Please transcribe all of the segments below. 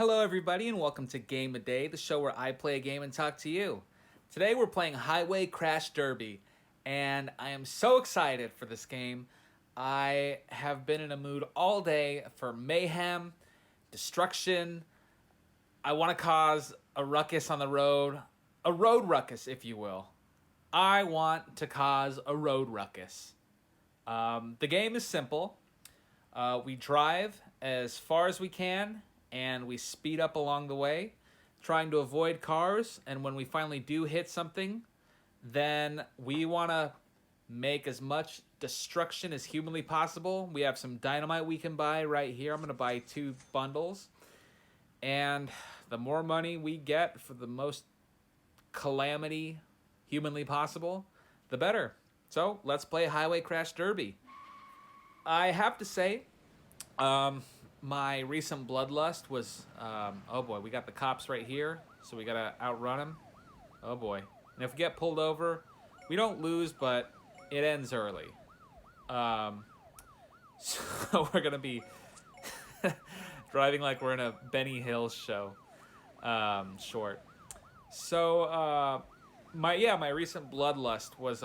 Hello, everybody, and welcome to Game a Day, the show where I play a game and talk to you. Today, we're playing Highway Crash Derby, and I am so excited for this game. I have been in a mood all day for mayhem, destruction. I want to cause a ruckus on the road, a road ruckus, if you will. I want to cause a road ruckus. The game is simple. We drive as far as we can, and we speed up along the way, trying to avoid cars. And when we finally do hit something, then we want to make as much destruction as humanly possible. We have some dynamite we can buy right here. I'm going to buy 2 bundles. And the more money we get for the most calamity humanly possible, the better. So let's play Highway Crash Derby. I have to say, my recent bloodlust was, oh boy, we got the cops right here, so we gotta outrun them. Oh boy. And if we get pulled over, we don't lose, but it ends early. So we're gonna be driving like we're in a Benny Hill show, short. So, my recent bloodlust was,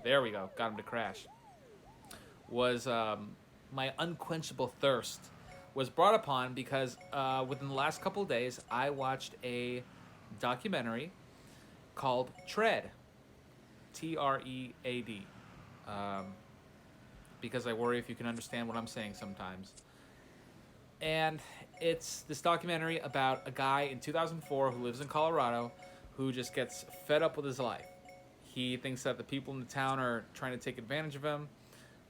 there we go, got him to crash, was, my unquenchable thirst was brought upon because within the last couple of days, I watched a documentary called Tread, Tread, because I worry if you can understand what I'm saying sometimes. And it's this documentary about a guy in 2004 who lives in Colorado who just gets fed up with his life. He thinks that the people in the town are trying to take advantage of him,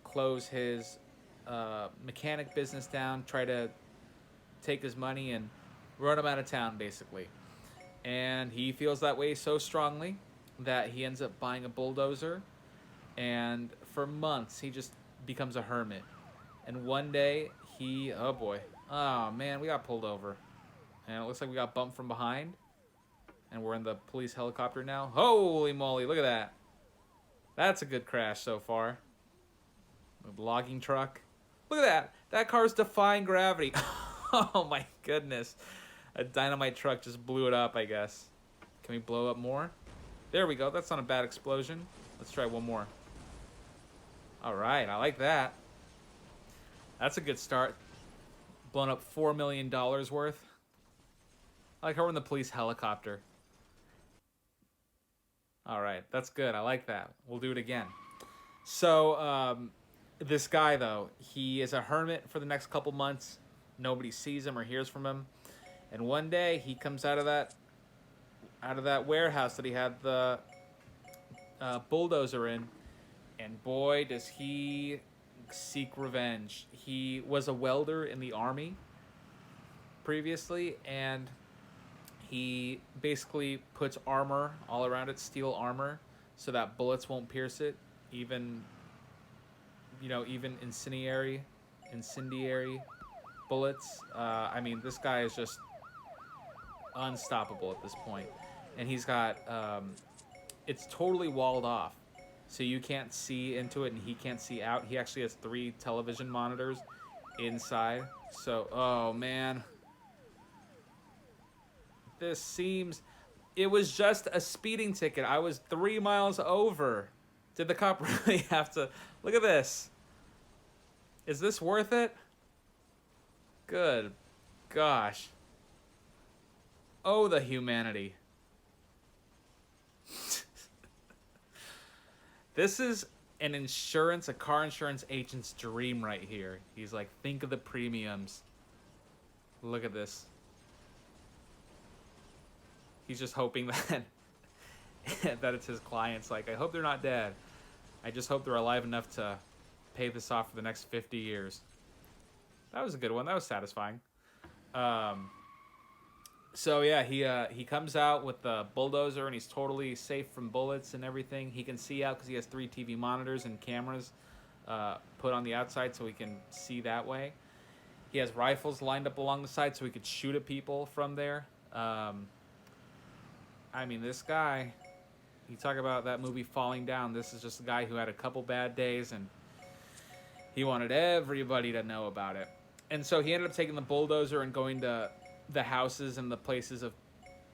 close his mechanic business down, try to take his money and run him out of town, basically. And he feels that way so strongly that he ends up buying a bulldozer, and for months he just becomes a hermit. And one day oh man, we got pulled over, and it looks like we got bumped from behind, and we're in the police helicopter now. Holy moly, look at that. That's a good crash so far. A logging truck. Look at that. That car's defying gravity. Oh my goodness. A dynamite truck just blew it up, I guess. Can we blow up more? There we go. That's not a bad explosion. Let's try one more. All right. I like that. That's a good start. Blown up $4 million worth. I like how we're in the police helicopter. All right. That's good. I like that. We'll do it again. So, this guy, though, he is a hermit for the next couple months. Nobody sees him or hears from him. And one day, he comes out of that warehouse that he had the bulldozer in. And boy, does he seek revenge. He was a welder in the army previously, and he basically puts armor all around it, steel armor, so that bullets won't pierce it, even incendiary bullets. I mean, this guy is just unstoppable at this point. And he's got, it's totally walled off. So you can't see into it and he can't see out. He actually has 3 television monitors inside. So, oh man. It was just a speeding ticket. I was 3 miles over. Did the cop really have to... Look at this. Is this worth it? Good gosh. Oh, the humanity. This is a car insurance agent's dream right here. He's like, think of the premiums. Look at this. He's just hoping that that it's his clients. Like, I hope they're not dead. I just hope they're alive enough to pay this off for the next 50 years. That was a good one. That was satisfying. So yeah, he comes out with the bulldozer and he's totally safe from bullets and everything. He can see out because he has 3 TV monitors and cameras put on the outside so he can see that way. He has rifles lined up along the side so he could shoot at people from there. I mean, this guy, you talk about that movie Falling Down. This is just a guy who had a couple bad days and he wanted everybody to know about it. And so he ended up taking the bulldozer and going to the houses and the places of,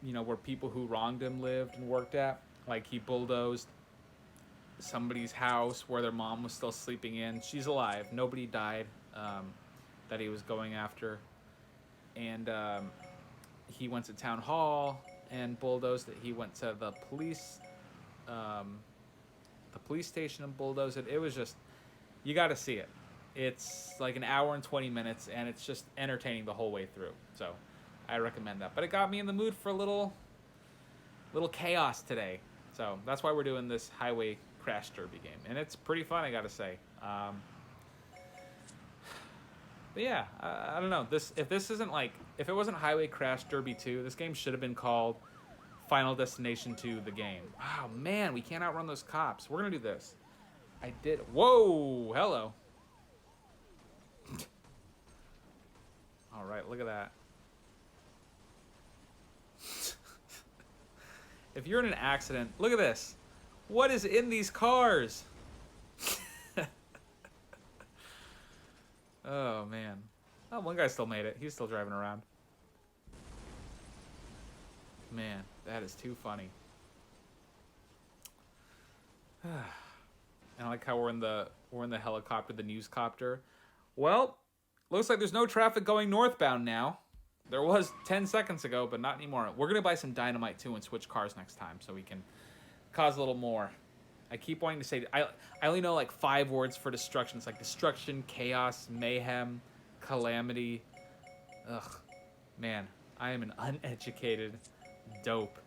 where people who wronged him lived and worked at. Like he bulldozed somebody's house where their mom was still sleeping in. She's alive. Nobody died that he was going after. And he went to town hall and bulldozed it. He went to the police station and bulldozed it. It was just, you got to see it. It's like an hour and 20 minutes, and it's just entertaining the whole way through. So I recommend that. But it got me in the mood for a little chaos today. So that's why we're doing this Highway Crash Derby game. And it's pretty fun, I got to say. But yeah, I don't know. If it wasn't Highway Crash Derby 2, this game should have been called Final Destination 2, the game. Oh man, we can't outrun those cops. We're gonna do this. I did. Whoa, hello. All right, look at that. If you're in an accident, look at this. What is in these cars? Oh man. Oh, one guy still made it. He's still driving around. Man, that is too funny. And I like how we're in the helicopter, the newscopter. Well, looks like there's no traffic going northbound now. There was 10 seconds ago, but not anymore. We're gonna buy some dynamite too and switch cars next time so we can cause a little more. I keep wanting to say I only know like 5 words for destruction. It's like destruction, chaos, mayhem, calamity. Ugh, man, I am an uneducated dope.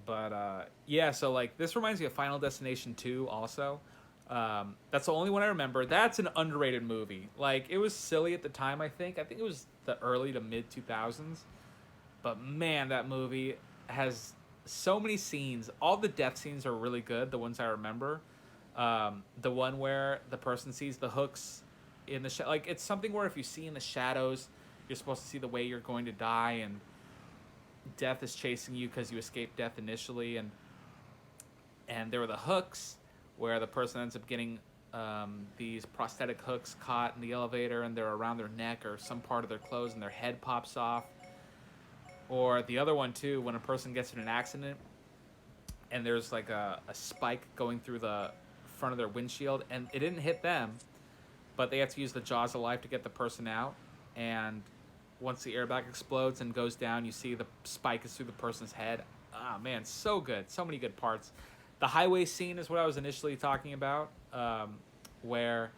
But yeah, so like this reminds me of Final Destination 2 also. That's the only one I remember. That's an underrated movie. Like it was silly at the time, I think it was the early to mid 2000s, but man, that movie has so many scenes. All the death scenes are really good, the ones I remember. The one where the person sees the hooks in the like it's something where if you see in the shadows, you're supposed to see the way you're going to die, and death is chasing you because you escaped death initially, and there were the hooks where the person ends up getting these prosthetic hooks caught in the elevator, and they're around their neck or some part of their clothes, and their head pops off. Or the other one too, when a person gets in an accident and there's like a spike going through the front of their windshield, and it didn't hit them, but they have to use the jaws of life to get the person out. And once the airbag explodes and goes down, you see the spike is through the person's head. Ah, man, so good. So many good parts. The highway scene is what I was initially talking about, where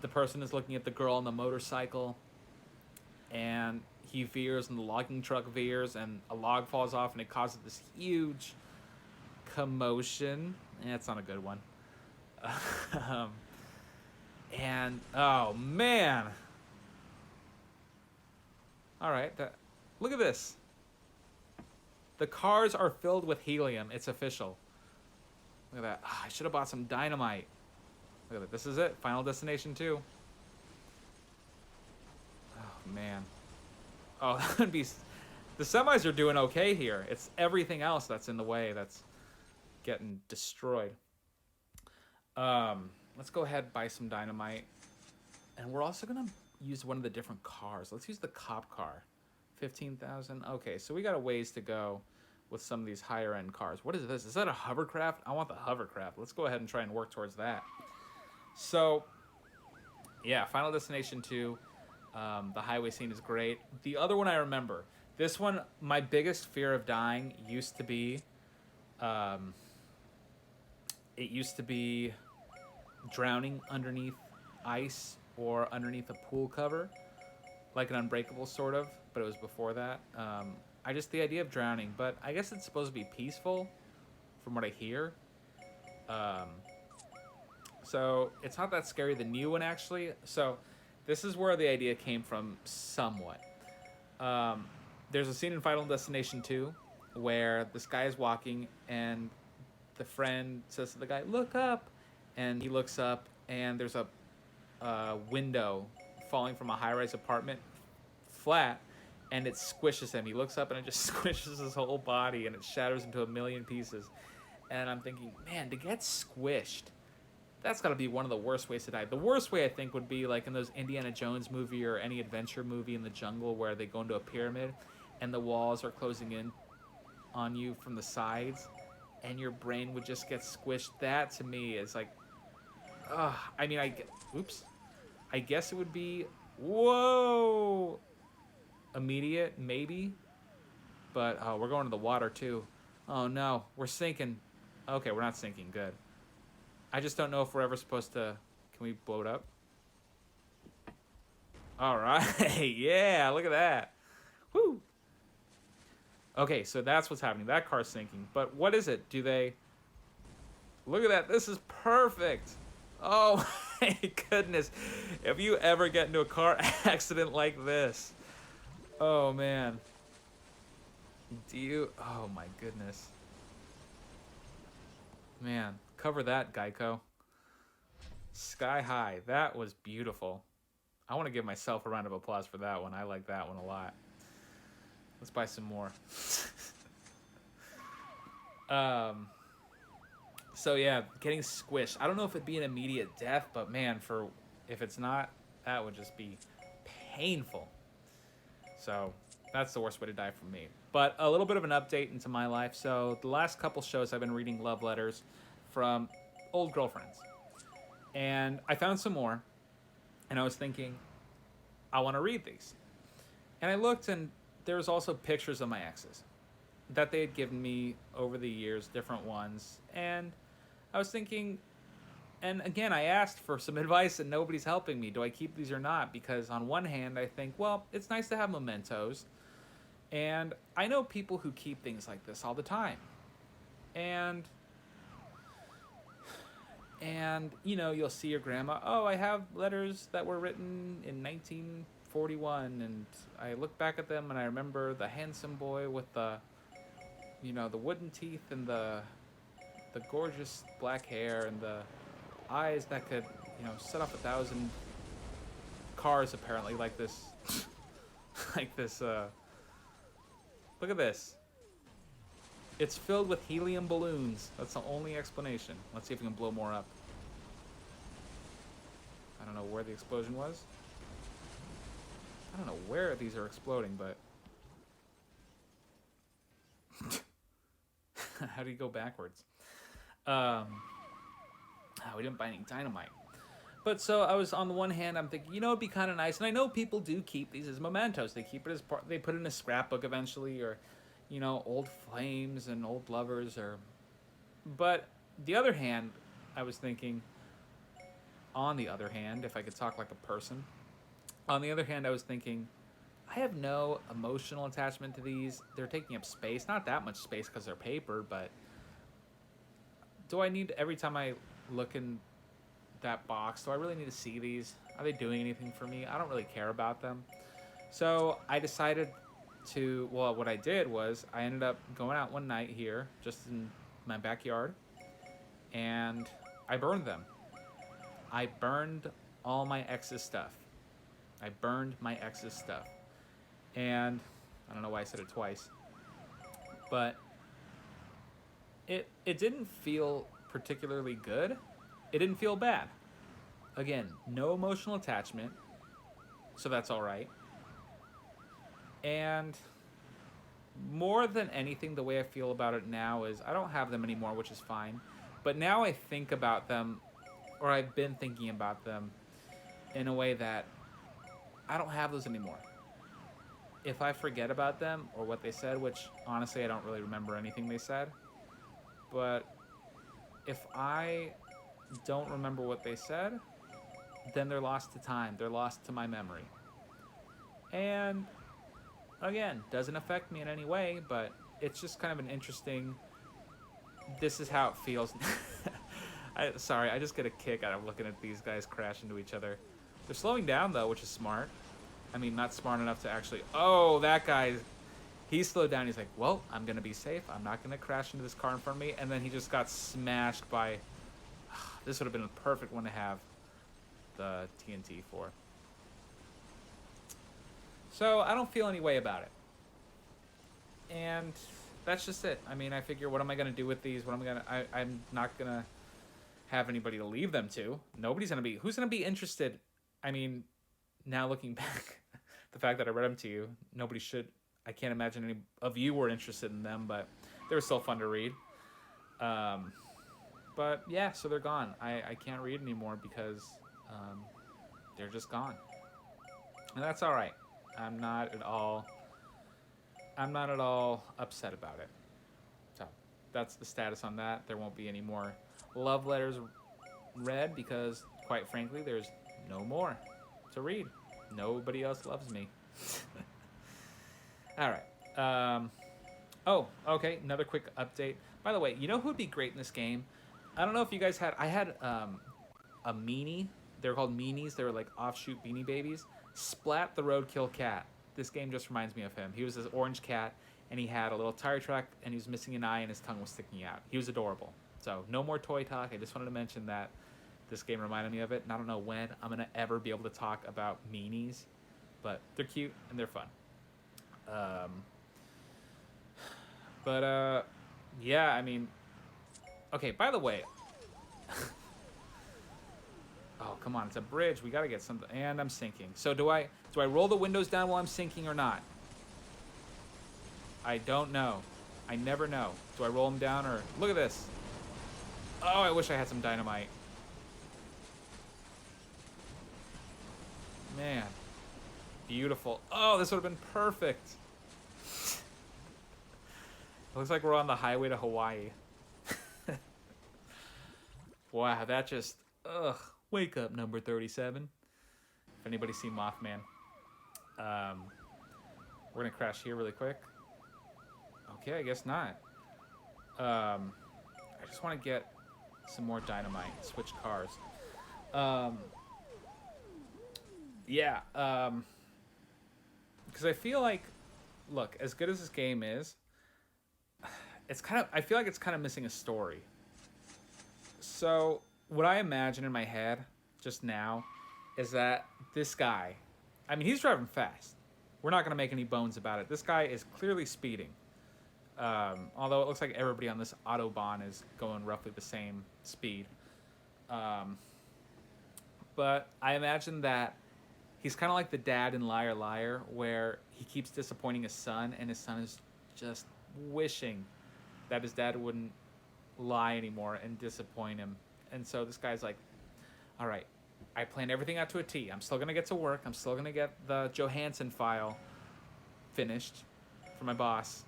the person is looking at the girl on the motorcycle, and he veers, and the logging truck veers, and a log falls off, and it causes this huge commotion. It's not a good one. And, oh, man. All right, look at this. The cars are filled with helium. It's official. Look at that. Oh, I should have bought some dynamite. Look at that. This is it. Final Destination 2. Oh, man. Oh, that would be... The semis are doing okay here. It's everything else that's in the way that's getting destroyed. Let's go ahead and buy some dynamite. And we're also going to use one of the different cars. Let's use the cop car. 15,000. Okay, so we got a ways to go with some of these higher end cars. What is this? Is that a hovercraft? I want the hovercraft. Let's go ahead and try and work towards that. So, yeah, Final Destination 2. The highway scene is great. The other one I remember. This one, my biggest fear of dying used to be... it used to be drowning underneath ice or underneath a pool cover. Like an Unbreakable, sort of. But it was before that. The idea of drowning, but I guess it's supposed to be peaceful, from what I hear. So it's not that scary. The new one, actually. So this is where the idea came from, somewhat. There's a scene in Final Destination 2 where this guy is walking, and the friend says to the guy, "Look up," and he looks up, and there's a window falling from a high-rise apartment, flat. And it squishes him. He looks up and it just squishes his whole body, and it shatters into a million pieces. And I'm thinking, man, to get squished That's got to be one of the worst ways to die. The worst way, I think, would be like in those Indiana Jones movie or any adventure movie in the jungle where they go into a pyramid and the walls are closing in on you from the sides and your brain would just get squished. That to me is like, I mean, oops. I guess it would be, whoa, immediate, maybe. But, oh, we're going to the water too. Oh no, we're sinking. Okay, we're not sinking, good. I just don't know if we're ever supposed to, can we blow it up? All right, yeah, look at that. Woo. Okay, so that's what's happening. That car's sinking. But what is it? Do they... Look at that. This is perfect. Oh, my goodness. If you ever get into a car accident like this. Oh, man. Do you... Oh, my goodness. Man, cover that, Geico. Sky high. That was beautiful. I want to give myself a round of applause for that one. I like that one a lot. Let's buy some more. So yeah, getting squished. I don't know if it'd be an immediate death, but man, if it's not, that would just be painful. So that's the worst way to die for me. But a little bit of an update into my life. So the last couple shows I've been reading love letters from old girlfriends. And I found some more. And I was thinking, I want to read these. And I looked, and there was also pictures of my exes that they had given me over the years, different ones. And I was thinking, and again, I asked for some advice and nobody's helping me. Do I keep these or not? Because on one hand, I think, well, it's nice to have mementos. And I know people who keep things like this all the time. And you know, you'll see your grandma, oh, I have letters that were written in 1941, and I look back at them and I remember the handsome boy with the, you know, the wooden teeth and the gorgeous black hair and the eyes that could, you know, set off 1,000 cars apparently, like this like this look at this. It's filled with helium balloons. That's the only explanation. Let's see if we can blow more up. I don't know where the explosion was. I don't know where these are exploding, but... How do you go backwards? We didn't buy any dynamite. But so I was, on the one hand, I'm thinking, you know, it'd be kind of nice. And I know people do keep these as mementos. They keep it as part, they put it in a scrapbook eventually, or... you know, old flames and old lovers, or... But the other hand, I was thinking, on the other hand, if I could talk like a person, on the other hand, I was thinking, I have no emotional attachment to these. They're taking up space. Not that much space because they're paper, but do I need, every time I look in that box, do I really need to see these? Are they doing anything for me? I don't really care about them. So I decided to, well, what I did was I ended up going out one night here, just in my backyard, and I burned them. I burned all my ex's stuff. I burned my ex's stuff. And I don't know why I said it twice, but it didn't feel particularly good. It didn't feel bad. Again, no emotional attachment, so that's all right. And more than anything, the way I feel about it now is I don't have them anymore, which is fine. But now I think about them, or I've been thinking about them in a way that I don't have those anymore. If I forget about them or what they said, which honestly I don't really remember anything they said, but if I don't remember what they said, then they're lost to time. They're lost to my memory. And again, doesn't affect me in any way, but it's just kind of an interesting, this is how it feels. Sorry, I just get a kick out of looking at these guys crash into each other. They're slowing down though, which is smart. I mean, not smart enough to actually, oh, that guy, he slowed down. He's like, well, I'm going to be safe. I'm not going to crash into this car in front of me. And then he just got smashed by, this would have been a perfect one to have the TNT for. So I don't feel any way about it. And that's just it. I mean, I figure, what am I going to do with these? I'm not going to, have anybody to leave them to. Nobody's gonna be. Who's gonna be interested? I mean, now looking back, the fact that I read them to you, nobody should. I can't imagine any of you were interested in them, but they were still fun to read. But yeah, so they're gone. I can't read anymore because they're just gone, and that's all right. I'm not at all. I'm not at all upset about it. So that's the status on that. There won't be any more love letters read because, quite frankly, there's no more to read. Nobody else loves me. All right. Oh, okay. Another quick update. By the way, you know who would be great in this game? I don't know if you guys had. I had a meanie. They're called meanies. They were like offshoot Beanie Babies. Splat the Roadkill cat. This game just reminds me of him. He was this orange cat, and he had a little tire track, and he was missing an eye, and his tongue was sticking out. He was adorable. So no more toy talk. I just wanted to mention that this game reminded me of it, and I don't know when I'm gonna ever be able to talk about meanies, but they're cute and they're fun. Yeah, I mean, okay. By the way, oh come on, it's a bridge. We gotta get something, and I'm sinking. So do I roll the windows down while I'm sinking or not? I don't know. I never know. Do I roll them down or look at this? Oh, I wish I had some dynamite. Man, beautiful. Oh, this would have been perfect. It looks like we're on the highway to Hawaii. Wow, that just, ugh. Wake up, number 37. If anybody's seen Mothman. We're gonna crash here really quick. Okay, I guess not. I just want to get some more dynamite. Switch cars. Yeah. Because I feel like, look, as good as this game is, it's kind of. I feel like it's kind of missing a story. So what I imagine in my head just now is that this guy, I mean, he's driving fast. We're not gonna make any bones about it. This guy is clearly speeding. Although it looks like everybody on this Autobahn is going roughly the same speed. But I imagine that he's kind of like the dad in Liar Liar, where he keeps disappointing his son, and his son is just wishing that his dad wouldn't lie anymore and disappoint him. And so this guy's like, all right, I planned everything out to a T. I'm still going to get to work. I'm still going to get the Johansson file finished for my boss.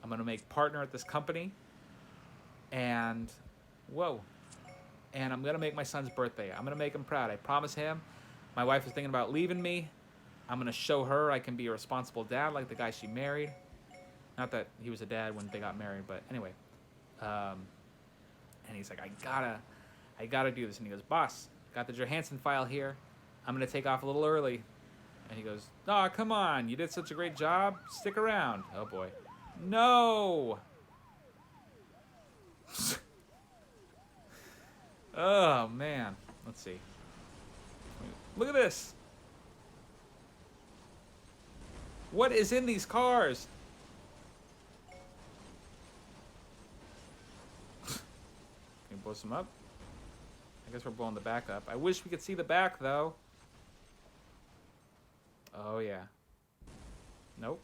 I'm going to make partner at this company. And, whoa. And I'm going to make my son's birthday. I'm going to make him proud. I promise him. My wife is thinking about leaving me. I'm going to show her I can be a responsible dad like the guy she married. Not that he was a dad when they got married, but anyway. And he's like, I gotta do this. And he goes, boss, got the Johansson file here. I'm going to take off a little early. And he goes, oh, come on. You did such a great job. Stick around. Oh, boy. No. Oh, man. Let's see. Look at this. What is in these cars? Can we blow some up? I guess we're blowing the back up. I wish we could see the back, though. Oh, yeah. Nope.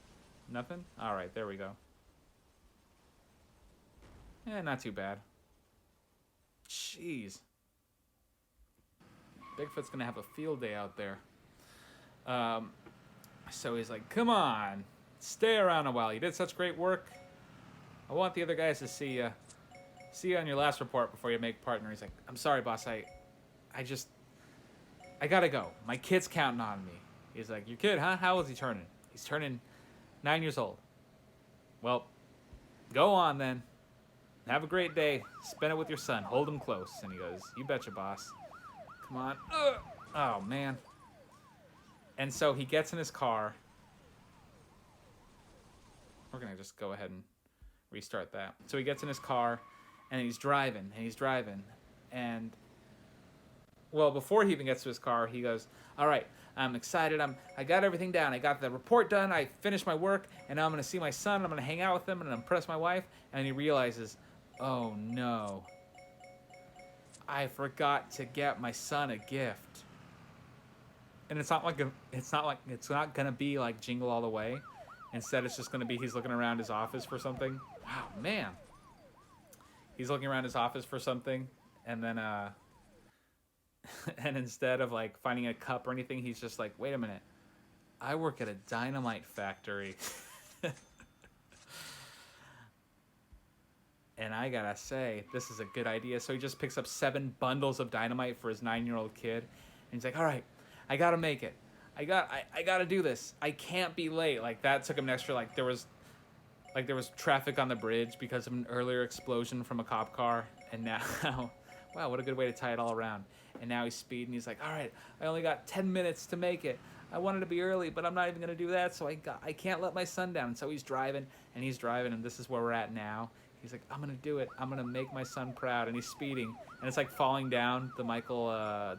Nothing? Alright, there we go. Eh, not too bad. Jeez. Bigfoot's gonna have a field day out there. So he's like, come on. Stay around a while. You did such great work. I want the other guys to see you. See you on your last report before you make partner. He's like, I'm sorry, boss. I gotta go. My kid's counting on me. He's like, your kid, huh? How old is he turning? He's turning 9 years old. Well, go on then. Have a great day. Spend it with your son. Hold him close. And he goes, you betcha, boss. Come on. Ugh. Oh, man. And so he gets in his car. We're going to just go ahead and restart that. So he gets in his car, and he's driving, and well, before he even gets to his car, he goes, all right, I'm excited. I got everything down. I got the report done. I finished my work, and now I'm going to see my son. I'm going to hang out with him and impress my wife. And he realizes, oh, no. I forgot to get my son a gift. And it's not gonna be like Jingle All the Way. Instead, it's just gonna be he's looking around his office for something. Wow, man. He's looking around his office for something, and then and instead of like finding a cup or anything, he's just like, wait a minute, I work at a dynamite factory. And I gotta say, this is a good idea. So he just picks up 7 bundles of dynamite for his 9-year-old kid. And he's like, all right, I gotta make it. I gotta do this. I can't be late. Like, that took him an extra, there was traffic on the bridge because of an earlier explosion from a cop car. And now, wow, what a good way to tie it all around. And now he's speeding. He's like, all right, I only got 10 minutes to make it. I wanted to be early, but I'm not even gonna do that. So I can't let my son down. And so he's driving, and this is where we're at now. He's like, I'm gonna do it. I'm gonna make my son proud. And he's speeding, and it's like Falling Down, the Michael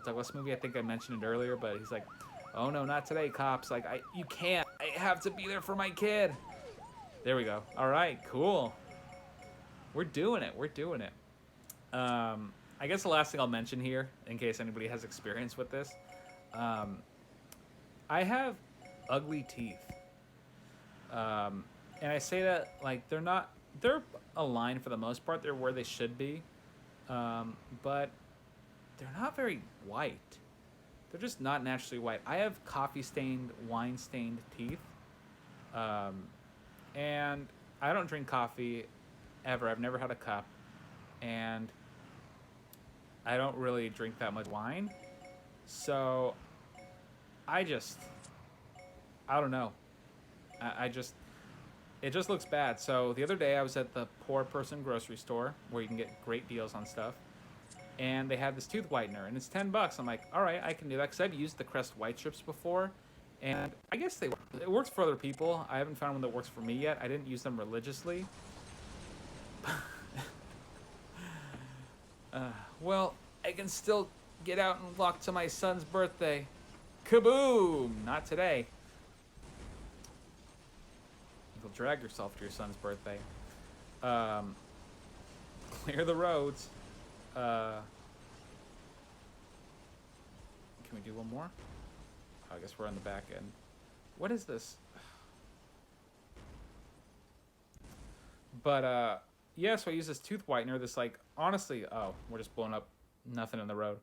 Douglas movie. I think I mentioned it earlier, but he's like, oh no, not today, cops. Like, you can't. I have to be there for my kid. There we go. All right, cool. We're doing it. I guess the last thing I'll mention here, in case anybody has experience with this, I have ugly teeth. And I say that like they're aligned for the most part. They're where they should be, but they're not very white. They're just not naturally white. I have coffee-stained, wine-stained teeth, and I don't drink coffee ever. I've never had a cup, and I don't really drink that much wine, so I don't know. It just looks bad. So the other day I was at the poor person grocery store where you can get great deals on stuff, and they had this tooth whitener, and it's $10. I'm like, all right, I can do that because I've used the Crest white strips before, and I guess it works for other people. I haven't found one that works for me yet. I didn't use them religiously. Well, I can still get out and walk to my son's birthday. Kaboom! Not today. You'll drag yourself to your son's birthday. Clear the roads. Can we do one more? Oh, I guess we're on the back end. What is this? But, yeah, so I use this tooth whitener. This, honestly, oh, we're just blowing up nothing in the road.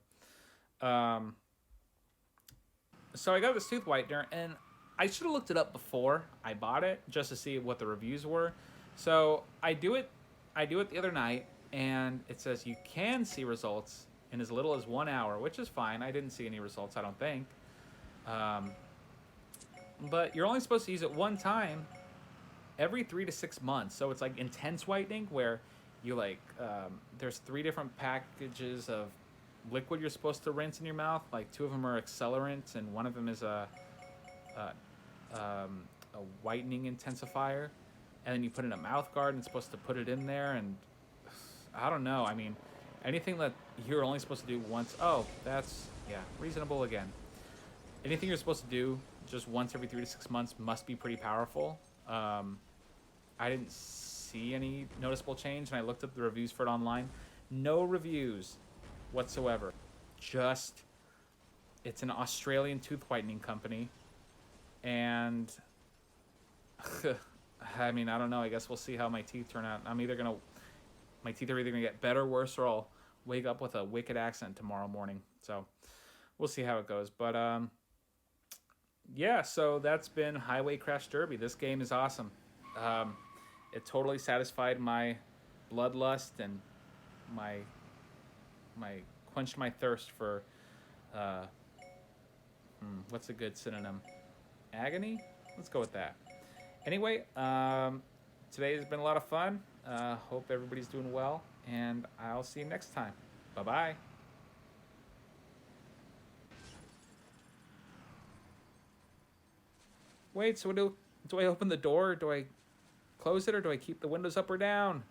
So I got this tooth whitener, and I should have looked it up before I bought it just to see what the reviews were. So I do it the other night, and it says you can see results in as little as 1 hour, which is fine. I didn't see any results, I don't think. But you're only supposed to use it one time every 3 to 6 months. So it's like intense whitening, where you there's 3 different packages of liquid you're supposed to rinse in your mouth. Like 2 of them are accelerants, and 1 of them is a whitening intensifier. And then you put in a mouth guard and it's supposed to put it in there. And I don't know. I mean, anything that you're only supposed to do once. Oh, that's, yeah, reasonable again. Anything you're supposed to do just once every 3 to 6 months must be pretty powerful. I didn't see any noticeable change, and I looked up the reviews for it online. No reviews whatsoever. Just, it's an Australian tooth whitening company, and I mean, I don't know. I guess we'll see how my teeth turn out. My teeth are either gonna get better, worse, or I'll wake up with a wicked accent tomorrow morning. So we'll see how it goes. But yeah, so that's been Highway Crash Derby. This game is awesome. It totally satisfied my bloodlust and my quenched my thirst for what's a good synonym? Agony? Let's go with that. Anyway, today has been a lot of fun. Hope everybody's doing well, and I'll see you next time. Bye-bye. Wait, so do I open the door, or do I close it, or do I keep the windows up or down?